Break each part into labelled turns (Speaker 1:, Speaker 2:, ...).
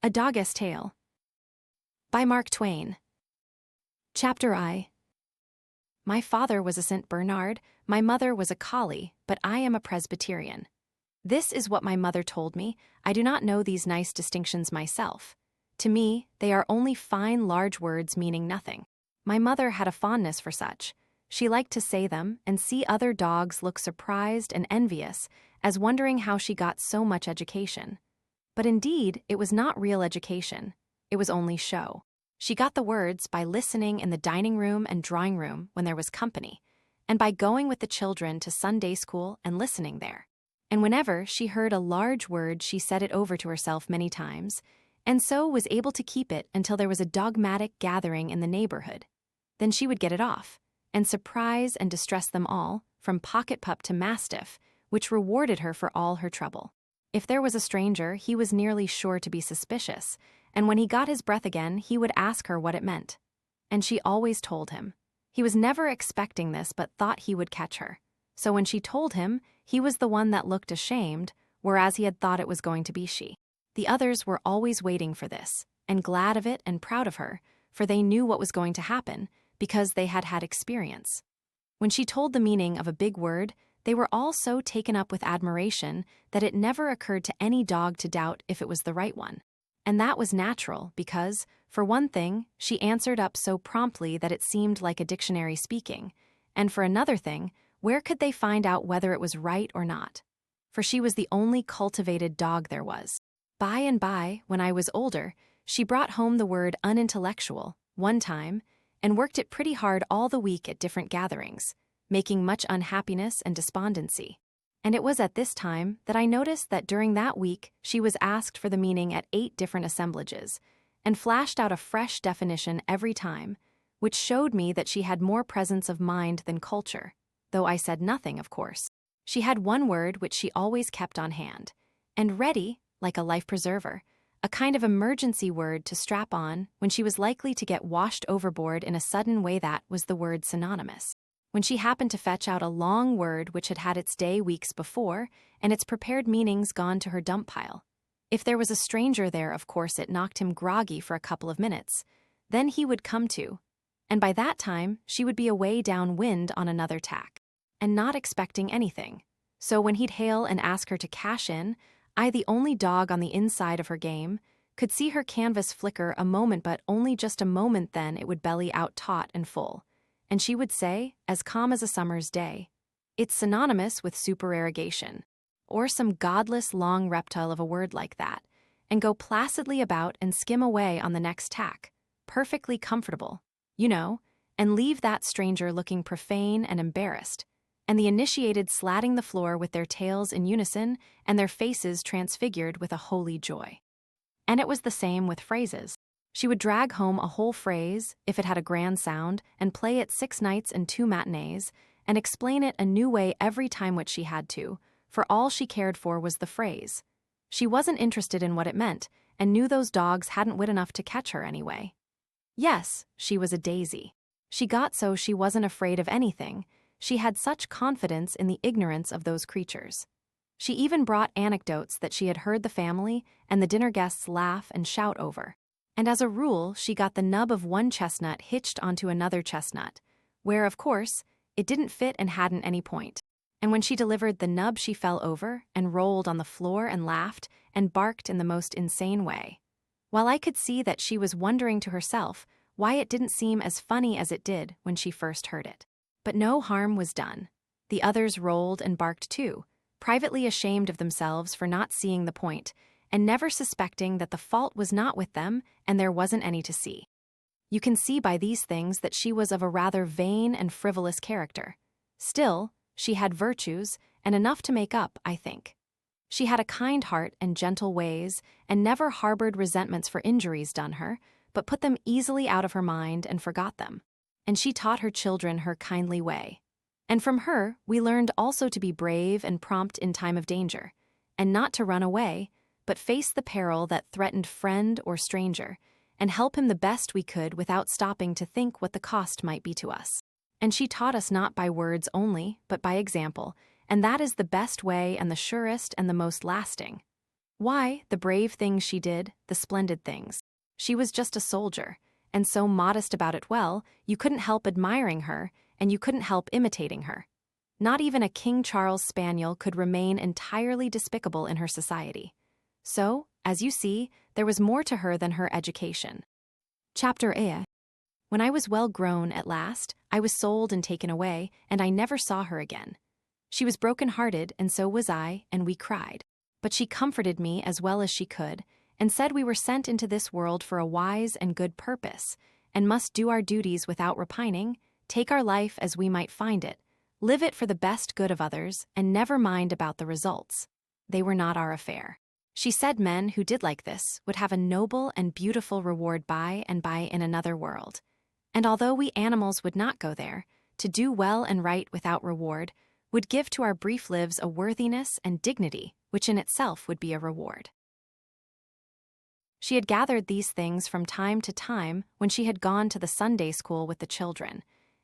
Speaker 1: A Dog's Tale. By Mark Twain. Chapter I. My father was a St. Bernard, my mother was a collie, but I am a Presbyterian. This is what my mother told me. I do not know these nice distinctions myself. To me, they are only fine large words meaning nothing. My mother had a fondness for such. She liked to say them and see other dogs look surprised and envious, as wondering how she got so much education. But indeed, it was not real education. It was only show. She got the words by listening in the dining room and drawing room when there was company, and by going with the children to Sunday school and listening there. And whenever she heard a large word, she said it over to herself many times, and so was able to keep it until there was a dogmatic gathering in the neighborhood. Then she would get it off, and surprise and distress them all, from pocket pup to mastiff, which rewarded her for all her trouble. If there was a stranger, he was nearly sure to be suspicious, and when he got his breath again, he would ask her what it meant. And she always told him. He was never expecting this but thought he would catch her. So when she told him, he was the one that looked ashamed, whereas he had thought it was going to be she. The others were always waiting for this, and glad of it and proud of her, for they knew what was going to happen, because they had had experience. When she told the meaning of a big word, they were all so taken up with admiration that it never occurred to any dog to doubt if it was the right one. And that was natural because, for one thing, she answered up so promptly that it seemed like a dictionary speaking, and for another thing, where could they find out whether it was right or not? For she was the only cultivated dog there was. By and by, when I was older, she brought home the word unintellectual, one time, and worked it pretty hard all the week at different gatherings, making much unhappiness and despondency. And it was at this time that I noticed that during that week she was asked for the meaning at 8 different assemblages, and flashed out a fresh definition every time, which showed me that she had more presence of mind than culture, though I said nothing, of course. She had one word which she always kept on hand, and ready, like a life preserver, a kind of emergency word to strap on when she was likely to get washed overboard in a sudden way. That was the word synonymous. When she happened to fetch out a long word which had had its day weeks before, and its prepared meanings gone to her dump pile. If there was a stranger there, of course it knocked him groggy for a couple of minutes. Then he would come to, and by that time she would be away downwind on another tack, and not expecting anything. So when he'd hail and ask her to cash in, I, the only dog on the inside of her game, could see her canvas flicker a moment, but only just a moment. Then it would belly out taut and full. And she would say, as calm as a summer's day, "It's synonymous with supererogation," or some godless long reptile of a word like that, and go placidly about and skim away on the next tack, perfectly comfortable, you know, and leave that stranger looking profane and embarrassed, and the initiated slatting the floor with their tails in unison and their faces transfigured with a holy joy. And it was the same with phrases. She would drag home a whole phrase, if it had a grand sound, and play it 6 nights and 2 matinees, and explain it a new way every time, which she had to, for all she cared for was the phrase. She wasn't interested in what it meant, and knew those dogs hadn't wit enough to catch her anyway. Yes, she was a daisy. She got so she wasn't afraid of anything. She had such confidence in the ignorance of those creatures. She even brought anecdotes that she had heard the family and the dinner guests laugh and shout over. And as a rule, she got the nub of one chestnut hitched onto another chestnut, where, of course, it didn't fit and hadn't any point. And when she delivered the nub, she fell over and rolled on the floor and laughed and barked in the most insane way, while I could see that she was wondering to herself why it didn't seem as funny as it did when she first heard it. But no harm was done. The others rolled and barked too, privately ashamed of themselves for not seeing the point, and never suspecting that the fault was not with them and there wasn't any to see. You can see by these things that she was of a rather vain and frivolous character. Still, she had virtues, and enough to make up, I think. She had a kind heart and gentle ways, and never harbored resentments for injuries done her, but put them easily out of her mind and forgot them. And she taught her children her kindly way. And from her, we learned also to be brave and prompt in time of danger, and not to run away, but face the peril that threatened friend or stranger, and help him the best we could without stopping to think what the cost might be to us. And she taught us not by words only, but by example, and that is the best way and the surest and the most lasting. Why, the brave things she did, the splendid things. She was just a soldier, and so modest about it. Well, you couldn't help admiring her, and you couldn't help imitating her. Not even a King Charles spaniel could remain entirely despicable in her society. So, as you see, there was more to her than her education. Chapter A. When I was well grown at last, I was sold and taken away, and I never saw her again. She was broken-hearted, and so was I, and we cried. But she comforted me as well as she could, and said we were sent into this world for a wise and good purpose, and must do our duties without repining, take our life as we might find it, live it for the best good of others, and never mind about the results. They were not our affair. She said men who did like this would have a noble and beautiful reward by and by in another world. And although we animals would not go there, to do well and right without reward would give to our brief lives a worthiness and dignity which in itself would be a reward. She had gathered these things from time to time when she had gone to the Sunday school with the children,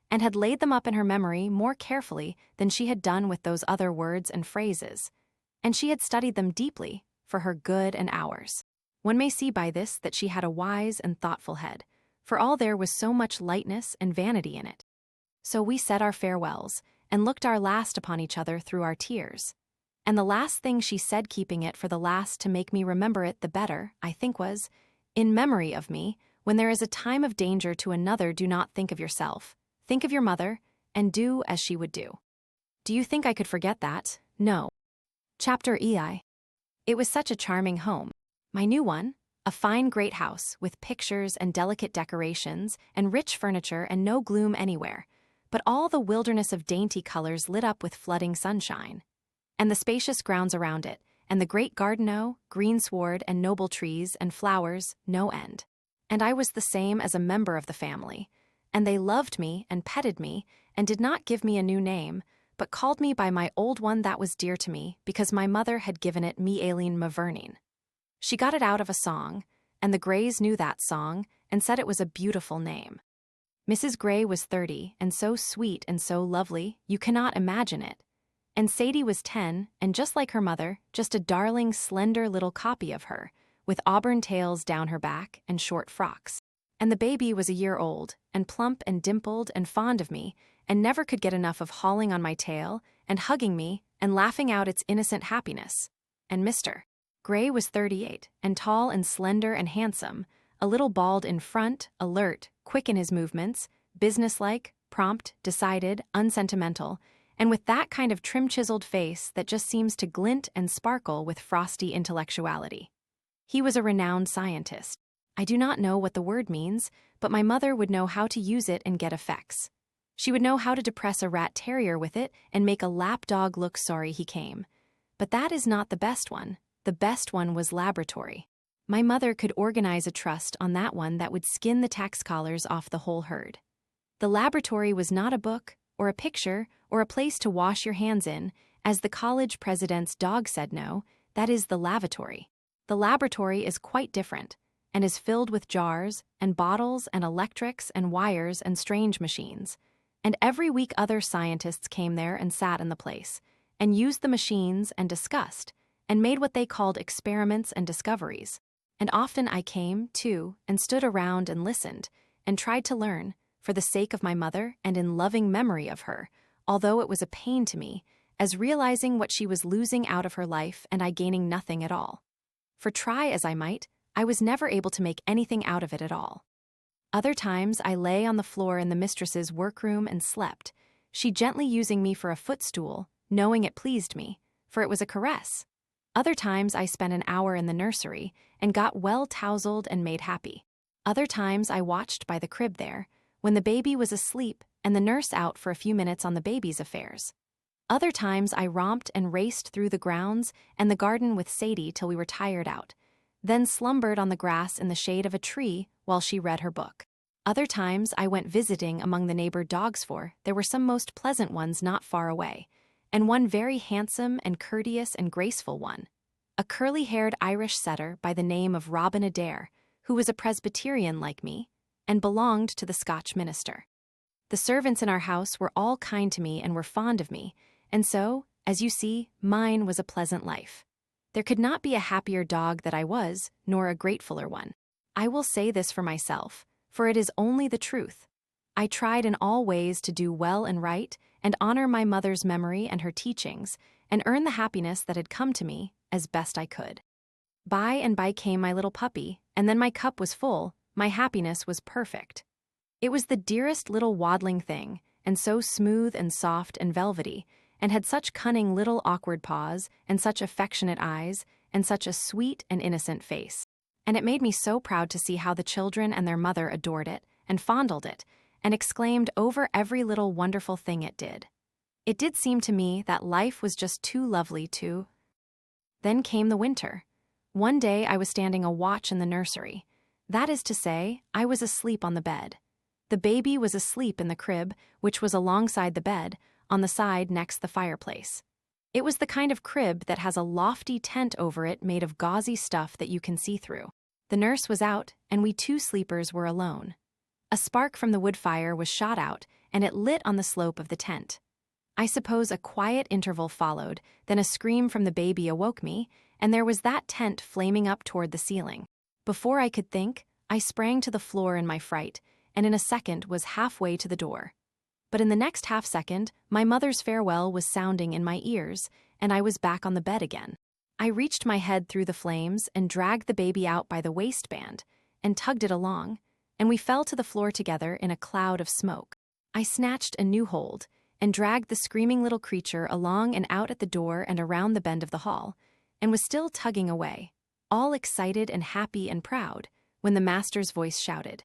Speaker 1: and had laid them up in her memory more carefully than she had done with those other words and phrases, and she had studied them deeply for her good and ours. One may see by this that she had a wise and thoughtful head, for all there was so much lightness and vanity in it. So we said our farewells, and looked our last upon each other through our tears. And the last thing she said, keeping it for the last to make me remember it the better, I think was, "In memory of me, when there is a time of danger to another, do not think of yourself. Think of your mother, and do as she would do." Do you think I could forget that? No. Chapter EI. It was such a charming home. My new one, a fine great house with pictures and delicate decorations and rich furniture and no gloom anywhere, but all the wilderness of dainty colors lit up with flooding sunshine. And the spacious grounds around it, and the great garden, greensward and noble trees and flowers, no end. And I was the same as a member of the family, and they loved me and petted me, and did not give me a new name, but called me by my old one that was dear to me, because my mother had given it me Aileen Mavernine. She got it out of a song, and the Grays knew that song, and said it was a beautiful name. Mrs. Gray was 30, and so sweet and so lovely, you cannot imagine it. And Sadie was 10, and just like her mother, just a darling, slender little copy of her, with auburn tails down her back and short frocks. And the baby was a year old, and plump and dimpled and fond of me, and never could get enough of hauling on my tail, and hugging me, and laughing out its innocent happiness. And Mr. Gray was 38, and tall and slender and handsome, a little bald in front, alert, quick in his movements, businesslike, prompt, decided, unsentimental, and with that kind of trim-chiseled face that just seems to glint and sparkle with frosty intellectuality. He was a renowned scientist. I do not know what the word means, but my mother would know how to use it and get effects. She would know how to depress a rat terrier with it and make a lapdog look sorry he came. But that is not the best one. The best one was laboratory. My mother could organize a trust on that one that would skin the tax collars off the whole herd. The laboratory was not a book, or a picture, or a place to wash your hands in, as the college president's dog said. No, that is the lavatory. The laboratory is quite different, and is filled with jars, and bottles, and electrics, and wires, and strange machines. And every week other scientists came there and sat in the place, and used the machines and discussed, and made what they called experiments and discoveries. And often I came, too, and stood around and listened, and tried to learn, for the sake of my mother and in loving memory of her, although it was a pain to me, as realizing what she was losing out of her life and I gaining nothing at all. For try as I might, I was never able to make anything out of it at all. Other times I lay on the floor in the mistress's workroom and slept, she gently using me for a footstool, knowing it pleased me, for it was a caress. Other times I spent an hour in the nursery, and got well tousled and made happy. Other times I watched by the crib there, when the baby was asleep and the nurse out for a few minutes on the baby's affairs. Other times I romped and raced through the grounds and the garden with Sadie till we were tired out, then slumbered on the grass in the shade of a tree while she read her book. Other times I went visiting among the neighbor dogs, for there were some most pleasant ones not far away, and one very handsome and courteous and graceful one, a curly-haired Irish setter by the name of Robin Adair, who was a Presbyterian like me, and belonged to the Scotch minister. The servants in our house were all kind to me and were fond of me, and so, as you see, mine was a pleasant life. There could not be a happier dog that I was, nor a gratefuler one. I will say this for myself, for it is only the truth. I tried in all ways to do well and right, and honor my mother's memory and her teachings, and earn the happiness that had come to me as best I could. By and by came my little puppy, and then my cup was full, my happiness was perfect. It was the dearest little waddling thing, and so smooth and soft and velvety, and had such cunning little awkward paws, and such affectionate eyes, and such a sweet and innocent face. And it made me so proud to see how the children and their mother adored it, and fondled it, and exclaimed over every little wonderful thing it did. It did seem to me that life was just too lovely to. Then came the winter. One day I was standing a watch in the nursery. That is to say, I was asleep on the bed. The baby was asleep in the crib, which was alongside the bed, on the side next the fireplace. It was the kind of crib that has a lofty tent over it made of gauzy stuff that you can see through. The nurse was out, and we two sleepers were alone. A spark from the wood fire was shot out, and it lit on the slope of the tent. I suppose a quiet interval followed, then a scream from the baby awoke me, and there was that tent flaming up toward the ceiling. Before I could think, I sprang to the floor in my fright, and in a second was halfway to the door. But in the next half-second, my mother's farewell was sounding in my ears, and I was back on the bed again. I reached my head through the flames and dragged the baby out by the waistband, and tugged it along, and we fell to the floor together in a cloud of smoke. I snatched a new hold, and dragged the screaming little creature along and out at the door and around the bend of the hall, and was still tugging away, all excited and happy and proud, when the master's voice shouted,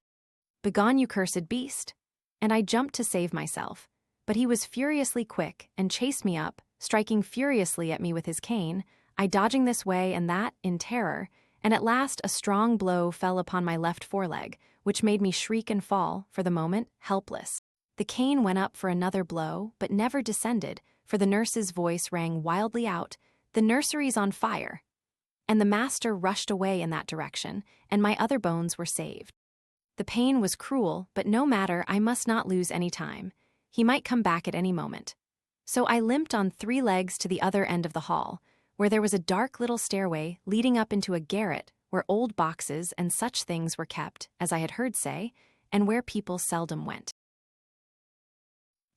Speaker 1: "Begone, you cursed beast!" And I jumped to save myself, but he was furiously quick and chased me up, striking furiously at me with his cane, I dodging this way and that in terror, and at last a strong blow fell upon my left foreleg, which made me shriek and fall, for the moment, helpless. The cane went up for another blow, but never descended, for the nurse's voice rang wildly out, "The nursery's on fire!" And the master rushed away in that direction, and my other bones were saved. The pain was cruel, but no matter, I must not lose any time. He might come back at any moment. So I limped on 3 legs to the other end of the hall, where there was a dark little stairway leading up into a garret where old boxes and such things were kept, as I had heard say, and where people seldom went.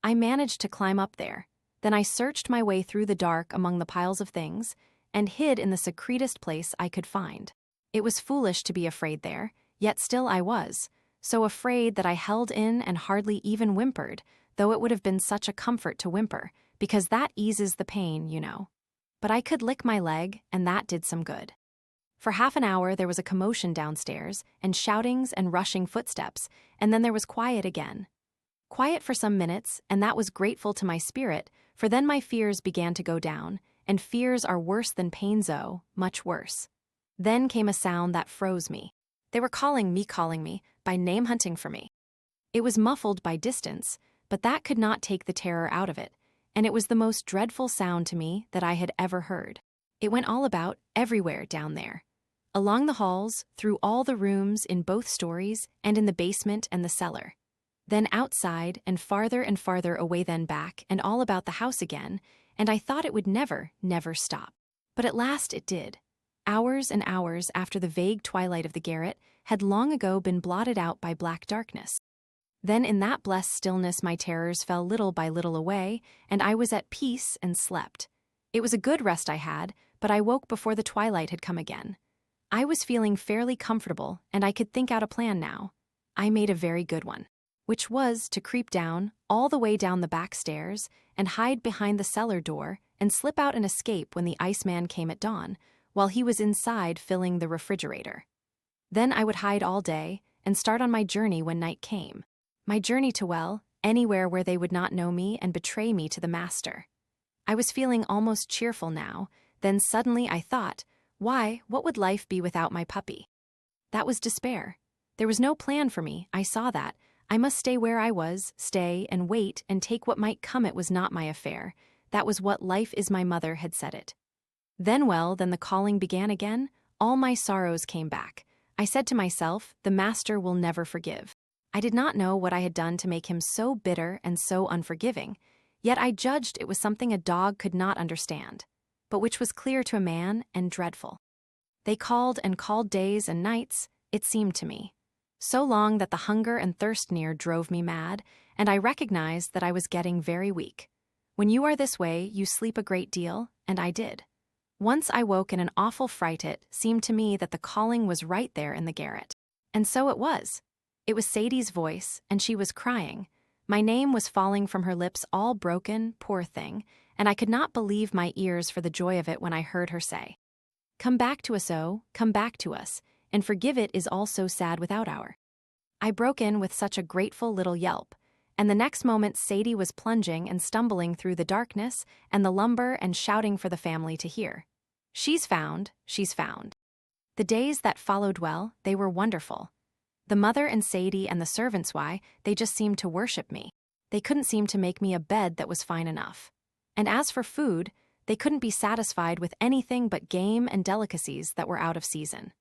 Speaker 1: I managed to climb up there. Then I searched my way through the dark among the piles of things, and hid in the secretest place I could find. It was foolish to be afraid there, yet still I was, so afraid that I held in and hardly even whimpered, though it would have been such a comfort to whimper, because that eases the pain, you know. But I could lick my leg, and that did some good. For half an hour there was a commotion downstairs, and shoutings and rushing footsteps, and then there was quiet again. Quiet for some minutes, and that was grateful to my spirit, for then my fears began to go down, and fears are worse than pains, oh, much worse. Then came a sound that froze me. They were calling me, by name hunting for me. It was muffled by distance, but that could not take the terror out of it, and it was the most dreadful sound to me that I had ever heard. It went all about, everywhere down there. Along the halls, through all the rooms in both stories, and in the basement and the cellar. Then outside, and farther away, then back, and all about the house again, and I thought it would never, never stop. But at last it did. Hours and hours after the vague twilight of the garret had long ago been blotted out by black darkness. Then in that blessed stillness my terrors fell little by little away, and I was at peace and slept. It was a good rest I had, but I woke before the twilight had come again. I was feeling fairly comfortable, and I could think out a plan now. I made a very good one, which was to creep down, all the way down the back stairs, and hide behind the cellar door, and slip out and escape when the iceman came at dawn, while he was inside filling the refrigerator. Then I would hide all day, and start on my journey when night came. My journey to, well, anywhere where they would not know me and betray me to the master. I was feeling almost cheerful now, then suddenly I thought, why, what would life be without my puppy? That was despair. There was no plan for me, I saw that. I must stay where I was, stay and wait and take what might come. It was not my affair. That was what life is, my mother had said it. Then the calling began again. All my sorrows came back. I said to myself, the master will never forgive. I did not know what I had done to make him so bitter and so unforgiving, yet I judged it was something a dog could not understand. but which was clear to a man and dreadful. They called and called days and nights, it seemed to me. So long that the hunger and thirst near drove me mad, and I recognized that I was getting very weak. When you are this way, you sleep a great deal, and I did. Once I woke in an awful fright. It seemed to me that the calling was right there in the garret. And so it was. It was Sadie's voice, and she was crying. My name was falling from her lips all broken, poor thing, and I could not believe my ears for the joy of it when I heard her say, "Come back to us, oh, come back to us, and forgive it is all so sad without our." I broke in with such a grateful little yelp, and the next moment Sadie was plunging and stumbling through the darkness and the lumber and shouting for the family to hear. She's found, she's found. The days that followed, well, they were wonderful. The mother and Sadie and the servants, why, they just seemed to worship me. They couldn't seem to make me a bed that was fine enough. And as for food, they couldn't be satisfied with anything but game and delicacies that were out of season.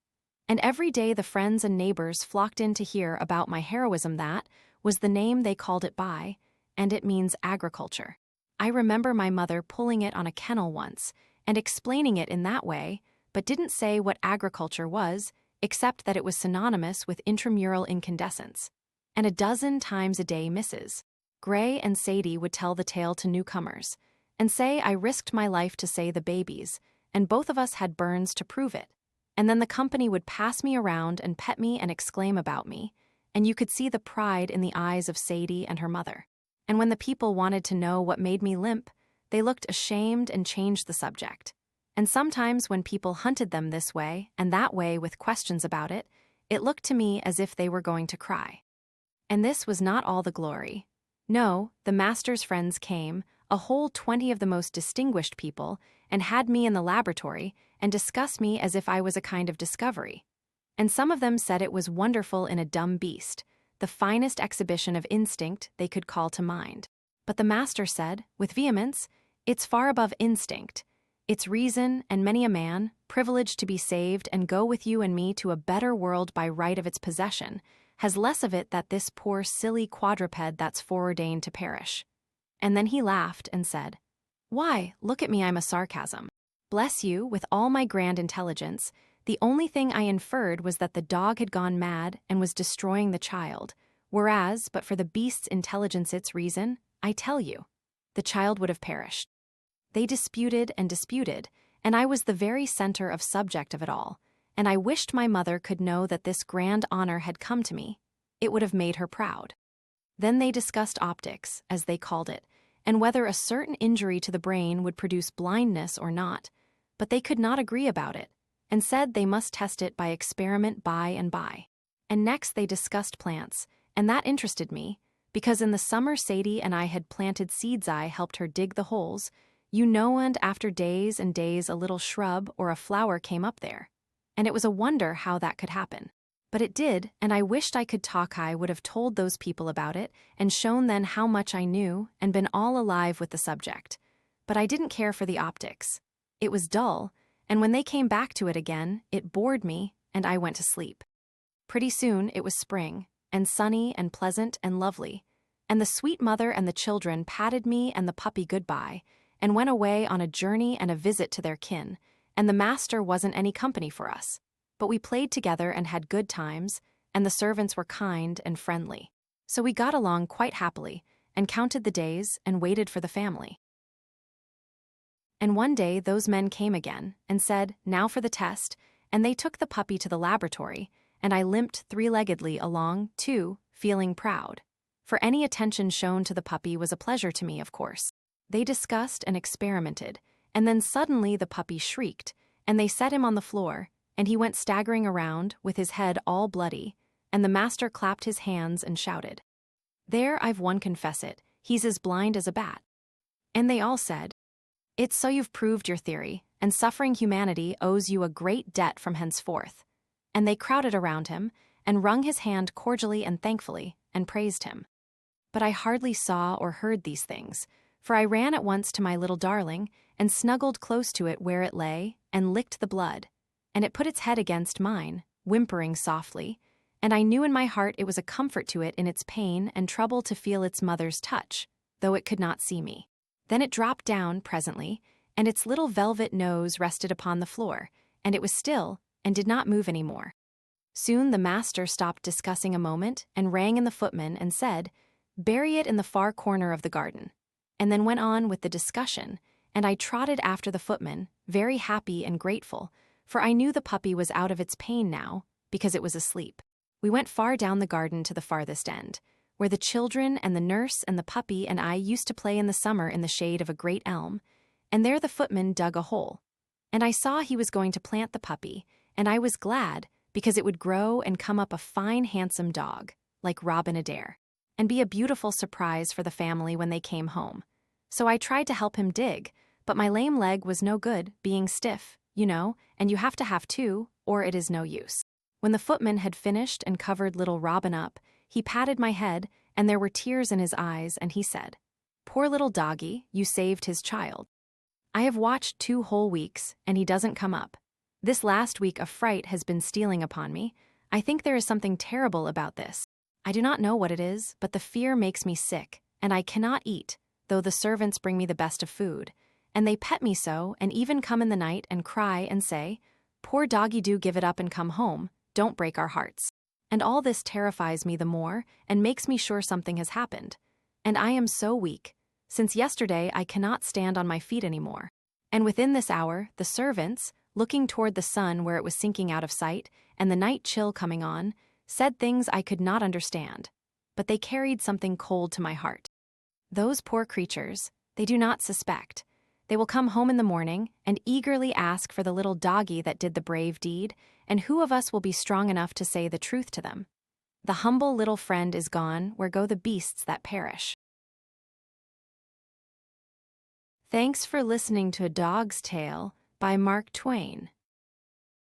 Speaker 1: And every day the friends and neighbors flocked in to hear about my heroism. That was the name they called it by, and it means agriculture. I remember my mother pulling it on a kennel once and explaining it in that way, but didn't say what agriculture was, except that it was synonymous with intramural incandescence. And a dozen times a day Mrs. Gray and Sadie would tell the tale to newcomers, and say I risked my life to save the babies, and both of us had burns to prove it. And then the company would pass me around and pet me and exclaim about me, and you could see the pride in the eyes of Sadie and her mother. And when the people wanted to know what made me limp, they looked ashamed and changed the subject. And sometimes when people hunted them this way and that way with questions about it, it looked to me as if they were going to cry. And this was not all the glory. No, the master's friends came, a whole 20 of the most distinguished people, and had me in the laboratory and discussed me as if I was a kind of discovery. And some of them said it was wonderful in a dumb beast, the finest exhibition of instinct they could call to mind. But the master said, with vehemence, it's far above instinct. It's reason, and many a man, privileged to be saved and go with you and me to a better world by right of its possession, has less of it than this poor silly quadruped that's foreordained to perish. And then he laughed and said, "Why, look at me, I'm a sarcasm. Bless you, with all my grand intelligence, the only thing I inferred was that the dog had gone mad and was destroying the child, whereas, but for the beast's intelligence its reason, I tell you, the child would have perished." They disputed and disputed, and I was the very center of subject of it all, and I wished my mother could know that this grand honor had come to me. It would have made her proud. Then they discussed optics, as they called it, and whether a certain injury to the brain would produce blindness or not, but they could not agree about it, and said they must test it by experiment by and by. And next they discussed plants, and that interested me, because in the summer Sadie and I had planted seeds. I helped her dig the holes, and after days and days a little shrub or a flower came up there. And it was a wonder how that could happen. But it did, and I wished I could talk. I would have told those people about it, and shown then how much I knew, and been all alive with the subject. But I didn't care for the optics. It was dull, and when they came back to it again, it bored me, and I went to sleep. Pretty soon it was spring, and sunny and pleasant and lovely, and the sweet mother and the children patted me and the puppy goodbye, and went away on a journey and a visit to their kin, and the master wasn't any company for us. But we played together and had good times, and the servants were kind and friendly. So we got along quite happily, and counted the days and waited for the family. And one day those men came again, and said, "Now for the test," and they took the puppy to the laboratory, and I limped three-leggedly along, too, feeling proud. For any attention shown to the puppy was a pleasure to me, of course. They discussed and experimented, and then suddenly the puppy shrieked, and they set him on the floor, and he went staggering around, with his head all bloody, and the master clapped his hands and shouted, "There, I've won, confess it, he's as blind as a bat." And they all said, "It's so you've proved your theory, and suffering humanity owes you a great debt from henceforth." And they crowded around him, and wrung his hand cordially and thankfully, and praised him. But I hardly saw or heard these things, for I ran at once to my little darling, and snuggled close to it where it lay, and licked the blood, and it put its head against mine, whimpering softly, and I knew in my heart it was a comfort to it in its pain and trouble to feel its mother's touch, though it could not see me. Then it dropped down presently, and its little velvet nose rested upon the floor, and it was still and did not move any more. Soon the master stopped discussing a moment and rang in the footman and said, "Bury it in the far corner of the garden," and then went on with the discussion, and I trotted after the footman, very happy and grateful, for I knew the puppy was out of its pain now, because it was asleep. We went far down the garden to the farthest end, where the children and the nurse and the puppy and I used to play in the summer in the shade of a great elm, and there the footman dug a hole. And I saw he was going to plant the puppy, and I was glad, because it would grow and come up a fine handsome dog, like Robin Adair, and be a beautiful surprise for the family when they came home. So I tried to help him dig, but my lame leg was no good, being stiff, you know, and you have to have two, or it is no use. When the footman had finished and covered little Robin up, he patted my head, and there were tears in his eyes, and he said, "Poor little doggy, you saved his child. I have watched 2 whole weeks, and he doesn't come up. This last week a fright has been stealing upon me. I think there is something terrible about this. I do not know what it is, but the fear makes me sick, and I cannot eat, though the servants bring me the best of food. And they pet me so, and even come in the night and cry and say, 'Poor doggy, do give it up and come home, don't break our hearts.' And all this terrifies me the more, and makes me sure something has happened. And I am so weak. Since yesterday I cannot stand on my feet any more. And within this hour, the servants, looking toward the sun where it was sinking out of sight, and the night chill coming on, said things I could not understand. But they carried something cold to my heart. Those poor creatures, they do not suspect. They will come home in the morning and eagerly ask for the little doggy that did the brave deed, and who of us will be strong enough to say the truth to them? The humble little friend is gone where go the beasts that perish." Thanks for listening to A Dog's Tale by Mark Twain.